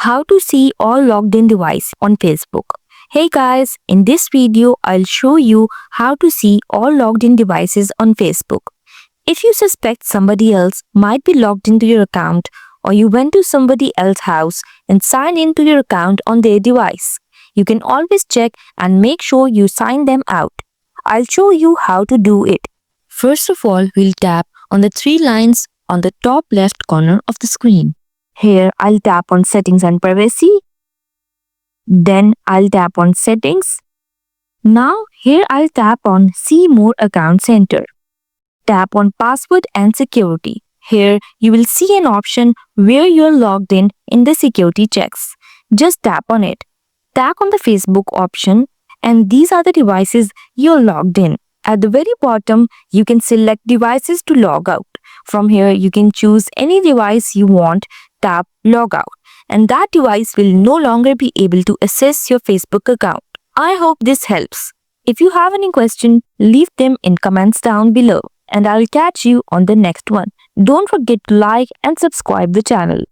How to see all logged in device on Facebook. Hey guys, in this video I'll show you how to see all logged in devices on Facebook. If you suspect somebody else might be logged into your account, or you went to somebody else's house and signed into your account on their device, you can always check and make sure you sign them out. I'll show you how to do it. First of all, we'll tap on the three lines on the top left corner of the screen. Here, I'll tap on Settings and Privacy. Then I'll tap on Settings. Now, here I'll tap on See More Account Center. Tap on Password and Security. Here, you will see an option where you're logged in the security checks. Just tap on it. Tap on the Facebook option, and these are the devices you're logged in. At the very bottom, you can select devices to log out. From here, you can choose any device you want, tap Log Out, and that device will no longer be able to access your Facebook account. I hope this helps. If you have any question, leave them in comments down below, and I'll catch you on the next one. Don't forget to like and subscribe the channel.